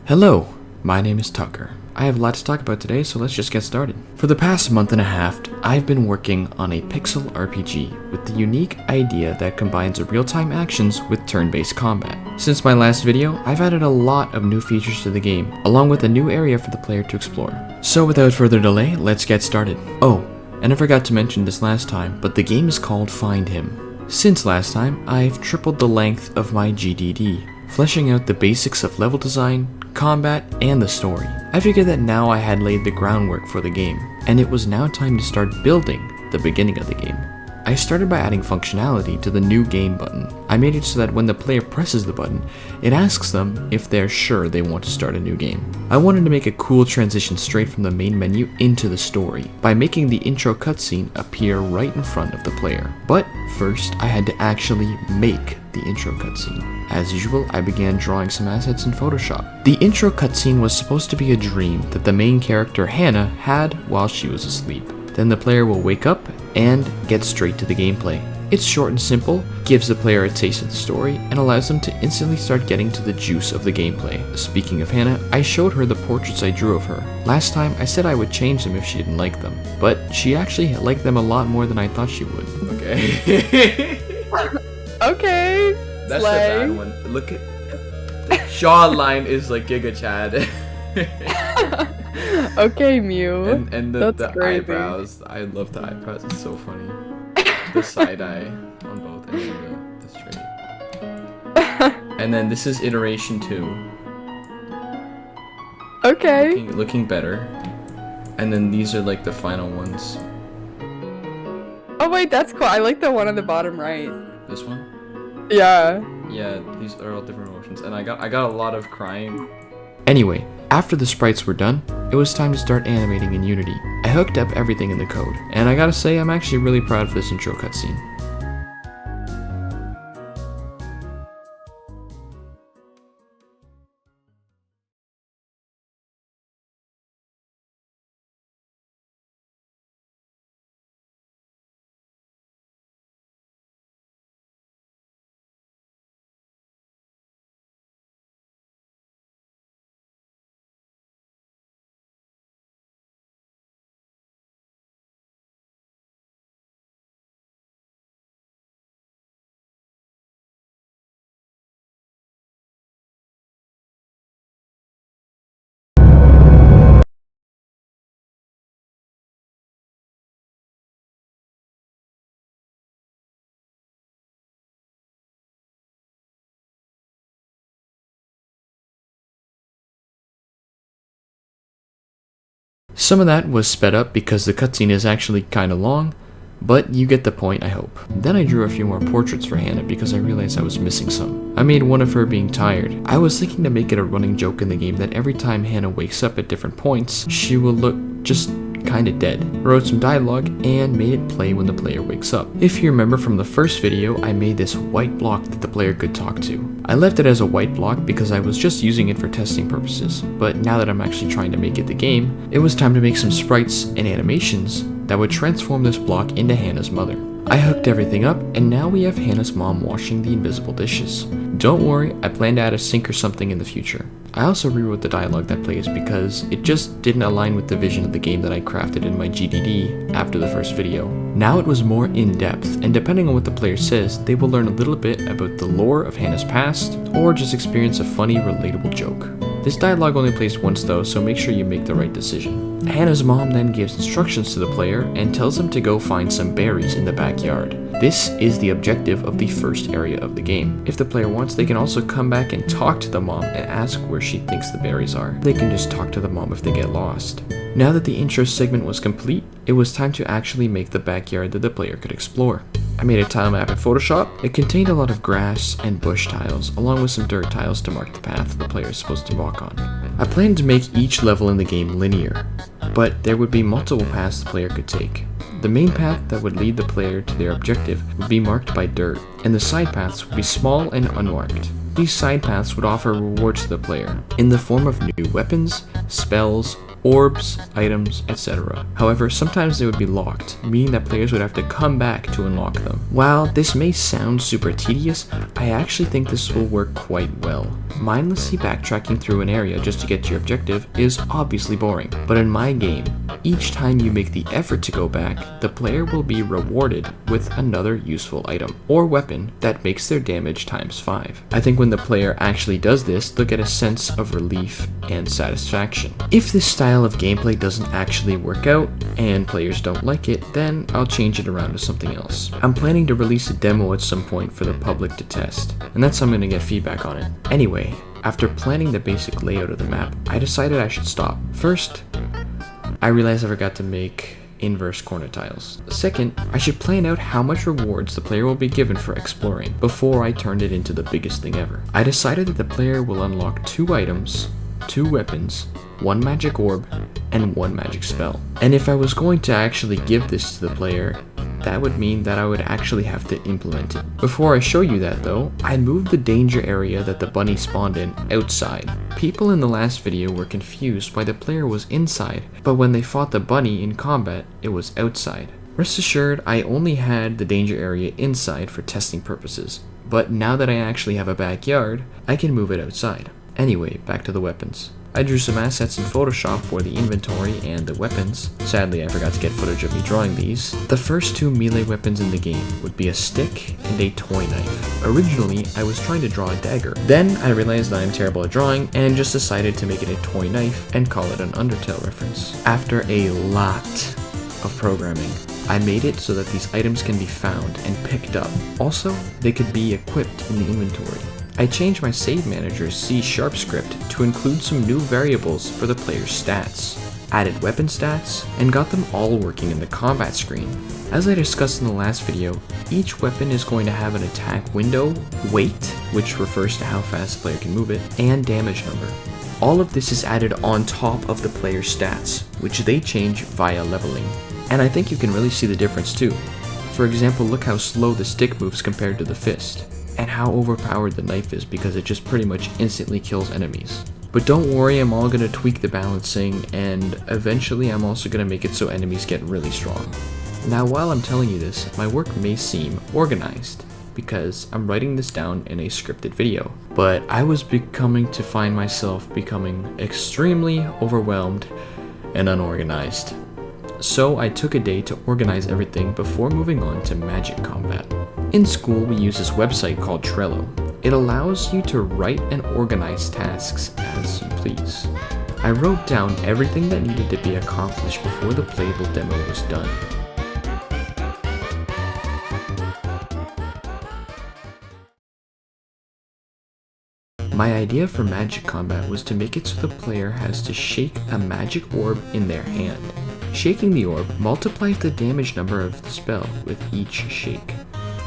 Hello, my name is Tucker. I have a lot to talk about today, so let's just get started. For the past month and a half, I've been working on a pixel RPG with the unique idea that combines real-time actions with turn-based combat. Since my last video, I've added a lot of new features to the game, along with a new area for the player to explore. So without further delay, let's get started. Oh, and I forgot to mention this last time, but the game is called Find Him. Since last time, I've tripled the length of my GDD, fleshing out the basics of level design, combat, and the story. I figured that now I had laid the groundwork for the game, and it was now time to start building the beginning of the game. I started by adding functionality to the new game button. I made it so that when the player presses the button, it asks them if they're sure they want to start a new game. I wanted to make a cool transition straight from the main menu into the story by making the intro cutscene appear right in front of the player. But first, I had to actually make the intro cutscene. As usual, I began drawing some assets in Photoshop. The intro cutscene was supposed to be a dream that the main character Hannah had while she was asleep. Then the player will wake up and get straight to the gameplay. It's short and simple, gives the player a taste of the story, and allows them to instantly start getting to the juice of the gameplay. Speaking of Hannah, I showed her the portraits I drew of her. Last time, I said I would change them if she didn't like them, but she actually liked them a lot more than I thought she would. Okay. Okay. That's Slay. the bad one. Look at the jawline is like Giga Chad. Okay, Mew. and the crazy. eyebrows. I love the eyebrows. It's so funny. The side eye on both, and then the straight. And then this is iteration 2. Okay. Looking better. And then these are like the final ones. Oh wait, that's cool. I like the one on the bottom right. This one. Yeah. Yeah, these are all different emotions, and I got a lot of crying. Anyway, after the sprites were done, it was time to start animating in Unity. I hooked up everything in the code, and I gotta say I'm actually really proud of this intro cutscene. Some of that was sped up because the cutscene is actually kinda long, but you get the point, I hope. Then I drew a few more portraits for Hannah because I realized I was missing some. I made one of her being tired. I was thinking to make it a running joke in the game that every time Hannah wakes up at different points, she will look just kinda dead. I wrote some dialogue and made it play when the player wakes up. If you remember from the first video, I made this white block that the player could talk to. I left it as a white block because I was just using it for testing purposes, but now that I'm actually trying to make it the game, it was time to make some sprites and animations that would transform this block into Hannah's mother. I hooked everything up, and now we have Hannah's mom washing the invisible dishes. Don't worry, I plan to add a sink or something in the future. I also rewrote the dialogue that plays because it just didn't align with the vision of the game that I crafted in my GDD after the first video. Now it was more in-depth, and depending on what the player says, they will learn a little bit about the lore of Hannah's past, or just experience a funny, relatable joke. This dialogue only plays once though, so make sure you make the right decision. Hannah's mom then gives instructions to the player and tells them to go find some berries in the backyard. This is the objective of the first area of the game. If the player wants, they can also come back and talk to the mom and ask where she thinks the berries are. They can just talk to the mom if they get lost. Now that the intro segment was complete, it was time to actually make the backyard that the player could explore. I made a tile map in Photoshop. It contained a lot of grass and bush tiles, along with some dirt tiles to mark the path the player is supposed to walk on. I planned to make each level in the game linear, but there would be multiple paths the player could take. The main path that would lead the player to their objective would be marked by dirt, and the side paths would be small and unmarked. These side paths would offer rewards to the player, in the form of new weapons, spells, orbs, items, etc. However, sometimes they would be locked, meaning that players would have to come back to unlock them. While this may sound super tedious, I actually think this will work quite well. Mindlessly backtracking through an area just to get to your objective is obviously boring, but in my game, each time you make the effort to go back, the player will be rewarded with another useful item or weapon that makes their damage times 5. I think when the player actually does this, they'll get a sense of relief and satisfaction. If this style of gameplay doesn't actually work out and players don't like it, then I'll change it around to something else. I'm planning to release a demo at some point for the public to test, and that's how I'm going to get feedback on it. Anyway, after planning the basic layout of the map, I decided I should stop. First, I realized I forgot to make inverse corner tiles. Second, I should plan out how much rewards the player will be given for exploring before I turned it into the biggest thing ever. I decided that the player will unlock 2 items, 2 weapons, 1 magic orb, and 1 magic spell. And if I was going to actually give this to the player, that would mean that I would actually have to implement it. Before I show you that though, I moved the danger area that the bunny spawned in outside. People in the last video were confused why the player was inside, but when they fought the bunny in combat, it was outside. Rest assured, I only had the danger area inside for testing purposes, but now that I actually have a backyard, I can move it outside. Anyway, back to the weapons. I drew some assets in Photoshop for the inventory and the weapons. Sadly, I forgot to get footage of me drawing these. The first 2 melee weapons in the game would be a stick and a toy knife. Originally, I was trying to draw a dagger. Then, I realized that I'm terrible at drawing and just decided to make it a toy knife and call it an Undertale reference. After a lot of programming, I made it so that these items can be found and picked up. Also, they could be equipped in the inventory. I changed my save manager's C# script to include some new variables for the player's stats, added weapon stats, and got them all working in the combat screen. As I discussed in the last video, each weapon is going to have an attack window, weight, which refers to how fast the player can move it, and damage number. All of this is added on top of the player's stats, which they change via leveling. And I think you can really see the difference too. For example, look how slow the stick moves compared to the fist, and how overpowered the knife is because it just pretty much instantly kills enemies. But don't worry, I'm all going to tweak the balancing, and eventually I'm also going to make it so enemies get really strong. Now while I'm telling you this, my work may seem organized, because I'm writing this down in a scripted video, but I was beginning to find myself becoming extremely overwhelmed and unorganized. So I took a day to organize everything before moving on to magic combat. In school, we use this website called Trello. It allows you to write and organize tasks as you please. I wrote down everything that needed to be accomplished before the playable demo was done. My idea for magic combat was to make it so the player has to shake a magic orb in their hand. Shaking the orb multiplies the damage number of the spell with each shake,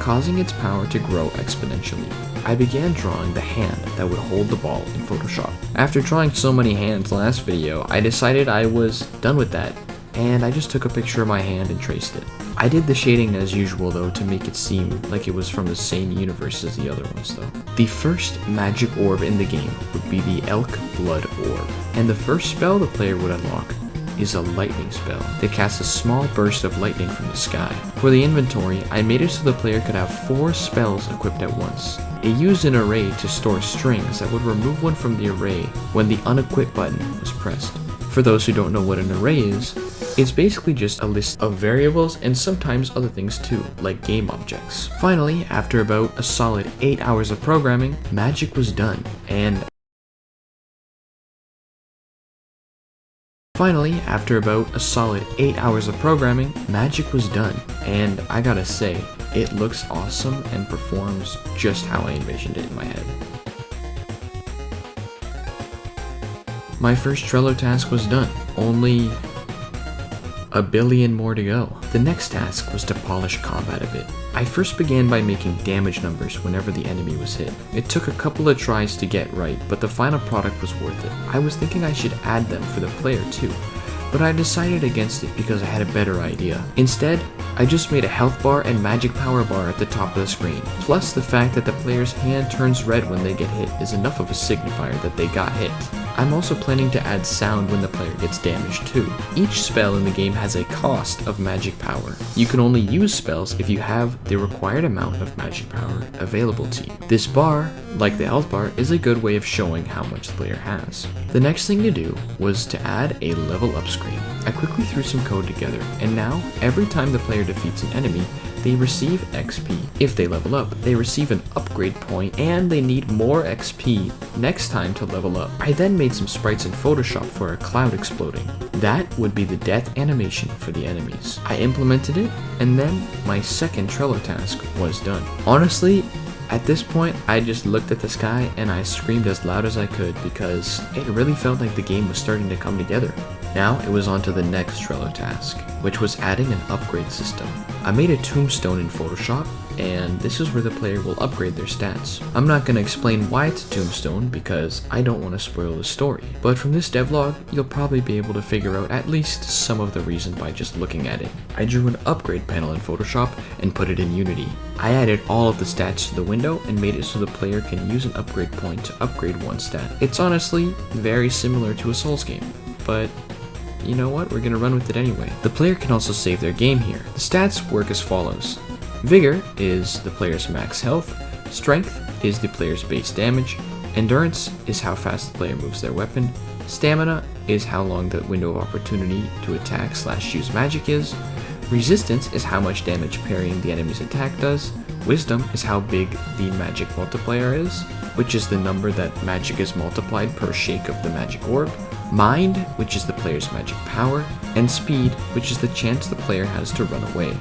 causing its power to grow exponentially. I began drawing the hand that would hold the ball in Photoshop. After drawing so many hands last video, I decided I was done with that, and I just took a picture of my hand and traced it. I did the shading as usual though to make it seem like it was from the same universe as the other ones though. The first magic orb in the game would be the Elk Blood Orb, and the first spell the player would unlock is a lightning spell that casts a small burst of lightning from the sky. For the inventory, I made it so the player could have 4 spells equipped at once. It used an array to store strings that would remove one from the array when the unequip button was pressed. For those who don't know what an array is, it's basically just a list of variables and sometimes other things too, like game objects. Finally, after about a solid 8 hours of programming, magic was done, and I gotta say, it looks awesome and performs just how I envisioned it in my head. My first Trello task was done, only a billion more to go. The next task was to polish combat a bit. I first began by making damage numbers whenever the enemy was hit. It took a couple of tries to get right, but the final product was worth it. I was thinking I should add them for the player too, but I decided against it because I had a better idea. Instead, I just made a health bar and magic power bar at the top of the screen. Plus, the fact that the player's hand turns red when they get hit is enough of a signifier that they got hit. I'm also planning to add sound when the player gets damaged too. Each spell in the game has a cost of magic power. You can only use spells if you have the required amount of magic power available to you. This bar, like the health bar, is a good way of showing how much the player has. The next thing to do was to add a level up screen. I quickly threw some code together, and now every time the player defeats an enemy, they receive XP. If they level up, they receive an upgrade point, and they need more XP next time to level up. I then made some sprites in Photoshop for a cloud exploding. That would be the death animation for the enemies. I implemented it, and then my second Trello task was done. Honestly, at this point, I just looked at the sky and I screamed as loud as I could because it really felt like the game was starting to come together. Now it was on to the next Trello task, which was adding an upgrade system. I made a tombstone in Photoshop, and this is where the player will upgrade their stats. I'm not going to explain why it's a tombstone because I don't want to spoil the story, but from this devlog, you'll probably be able to figure out at least some of the reason by just looking at it. I drew an upgrade panel in Photoshop and put it in Unity. I added all of the stats to the window and made it so the player can use an upgrade point to upgrade one stat. It's honestly very similar to a Souls game, but you know what, we're gonna run with it anyway. The player can also save their game here. The stats work as follows. Vigor is the player's max health, strength is the player's base damage, endurance is how fast the player moves their weapon, stamina is how long the window of opportunity to attack/use magic is, resistance is how much damage parrying the enemy's attack does, wisdom is how big the magic multiplier is, which is the number that magic is multiplied per shake of the magic orb, mind, which is the player's magic power, and speed, which is the chance the player has to run away.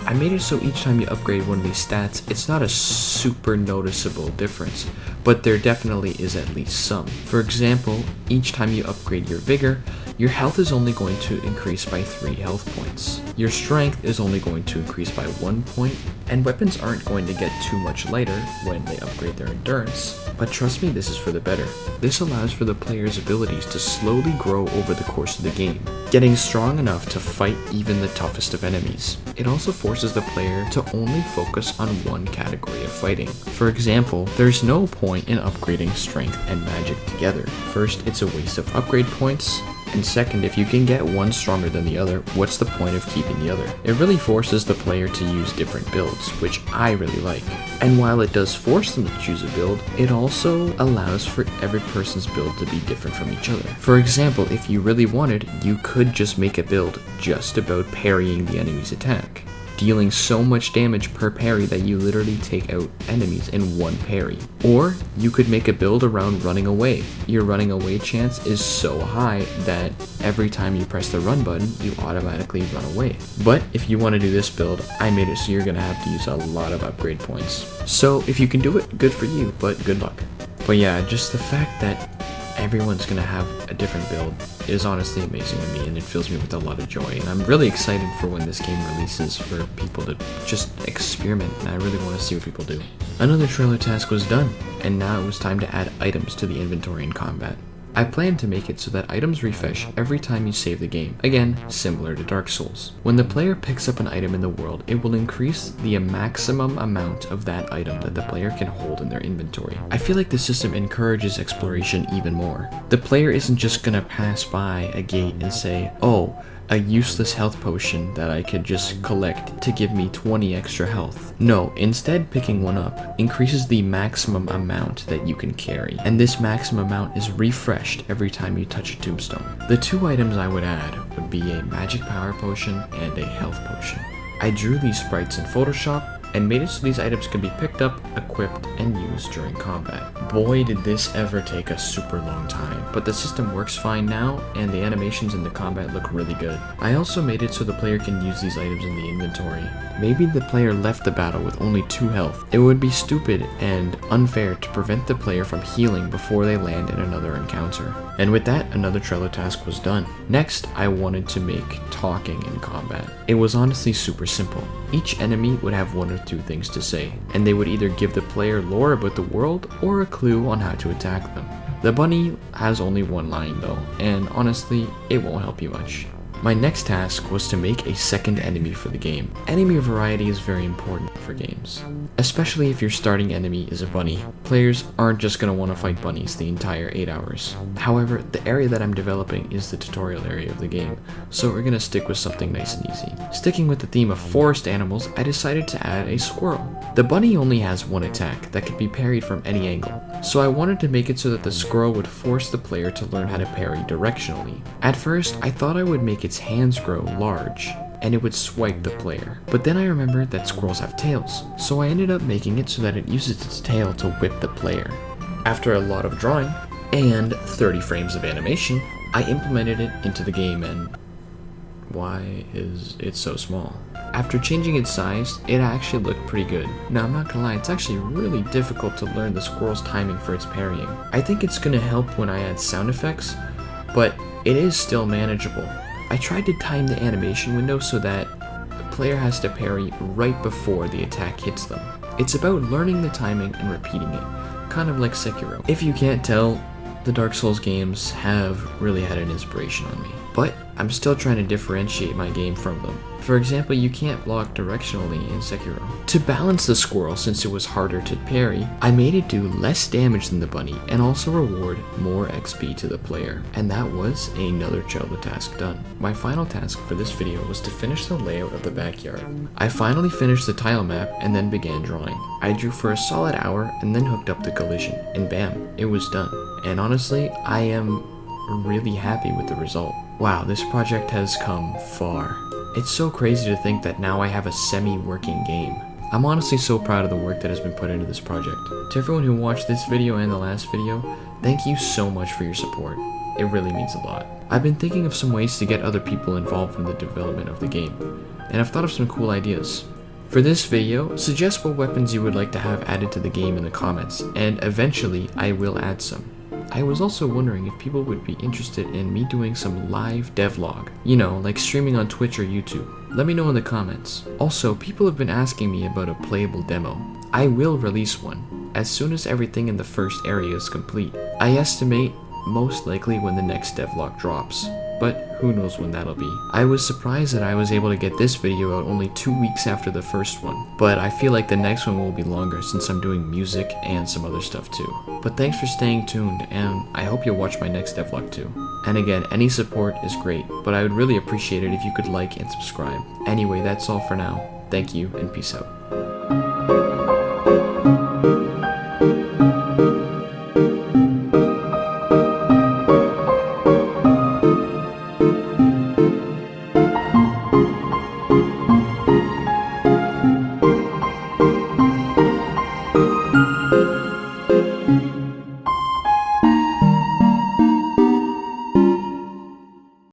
I made it so each time you upgrade one of these stats, it's not a super noticeable difference, but there definitely is at least some. For example, each time you upgrade your vigor, your health is only going to increase by 3 health points. Your strength is only going to increase by 1 point, and weapons aren't going to get too much lighter when they upgrade their endurance. But trust me, this is for the better. This allows for the player's abilities to slowly grow over the course of the game, getting strong enough to fight even the toughest of enemies. It also forces the player to only focus on one category of fighting. For example, there's no point in upgrading strength and magic together. First, it's a waste of upgrade points, and second, if you can get one stronger than the other, what's the point of keeping the other? It really forces the player to use different builds, which I really like. And while it does force them to choose a build, it also allows for every person's build to be different from each other. For example, if you really wanted, you could just make a build just about parrying the enemy's attack, dealing so much damage per parry that you literally take out enemies in one parry. Or you could make a build around running away. Your running away chance is so high that every time you press the run button, you automatically run away. But if you want to do this build, I made it so you're going to have to use a lot of upgrade points. So if you can do it, good for you, but good luck. But yeah, just the fact that everyone's gonna have a different build is honestly amazing to me, and it fills me with a lot of joy, and I'm really excited for when this game releases for people to just experiment, and I really want to see what people do. Another trailer task was done, and now it was time to add items to the inventory in combat. I planned to make it so that items refresh every time you save the game, again, similar to Dark Souls. When the player picks up an item in the world, it will increase the maximum amount of that item that the player can hold in their inventory. I feel like the system encourages exploration even more. The player isn't just gonna pass by a gate and say, oh, a useless health potion that I could just collect to give me 20 extra health. No, instead picking one up increases the maximum amount that you can carry, and this maximum amount is refreshed every time you touch a tombstone. The 2 items I would add would be a magic power potion and a health potion. I drew these sprites in Photoshop and made it so these items can be picked up, equipped, and used during combat. Boy, did this ever take a super long time, but the system works fine now, and the animations in the combat look really good. I also made it so the player can use these items in the inventory. Maybe the player left the battle with only 2 health. It would be stupid and unfair to prevent the player from healing before they land in another encounter. And with that, another Trello task was done. Next, I wanted to make talking in combat. It was honestly super simple. Each enemy would have 1 or 2 things to say, and they would either give the player lore about the world or a clue on how to attack them. The bunny has only 1 line though, and honestly, it won't help you much. My next task was to make a second enemy for the game. Enemy variety is very important. for games. Especially if your starting enemy is a bunny. Players aren't just going to want to fight bunnies the entire 8 hours. However, the area that I'm developing is the tutorial area of the game, so we're going to stick with something nice and easy. Sticking with the theme of forest animals, I decided to add a squirrel. The bunny only has one attack that can be parried from any angle, so I wanted to make it so that the squirrel would force the player to learn how to parry directionally. At first, I thought I would make its hands grow large, and it would swipe the player. But then I remembered that squirrels have tails, so I ended up making it so that it uses its tail to whip the player. After a lot of drawing, and 30 frames of animation, I implemented it into the game, and why is it so small? After changing its size, it actually looked pretty good. Now I'm not gonna lie, it's actually really difficult to learn the squirrel's timing for its parrying. I think it's gonna help when I add sound effects, but it is still manageable. I tried to time the animation window so that the player has to parry right before the attack hits them. It's about learning the timing and repeating it, kind of like Sekiro. If you can't tell, the Dark Souls games have really had an inspiration on me, but I'm still trying to differentiate my game from them. For example, you can't block directionally in Sekiro. To balance the squirrel, since it was harder to parry, I made it do less damage than the bunny and also reward more XP to the player. And that was another childhood task done. My final task for this video was to finish the layout of the backyard. I finally finished the tile map and then began drawing. I drew for a solid hour and then hooked up the collision, and bam, it was done. And honestly, I am really happy with the result. Wow, this project has come far. It's so crazy to think that now I have a semi-working game. I'm honestly so proud of the work that has been put into this project. To everyone who watched this video and the last video, thank you so much for your support. It really means a lot. I've been thinking of some ways to get other people involved in the development of the game, and I've thought of some cool ideas. For this video, suggest what weapons you would like to have added to the game in the comments, and eventually I will add some. I was also wondering if people would be interested in me doing some live devlog, you know, like streaming on Twitch or YouTube. Let me know in the comments. Also, people have been asking me about a playable demo. I will release one as soon as everything in the first area is complete. I estimate most likely when the next devlog drops, but who knows when that'll be. I was surprised that I was able to get this video out only 2 weeks after the first one, but I feel like the next one will be longer since I'm doing music and some other stuff too. But thanks for staying tuned, and I hope you'll watch my next devlog too. And again, any support is great, but I would really appreciate it if you could like and subscribe. Anyway, that's all for now. Thank you, and peace out.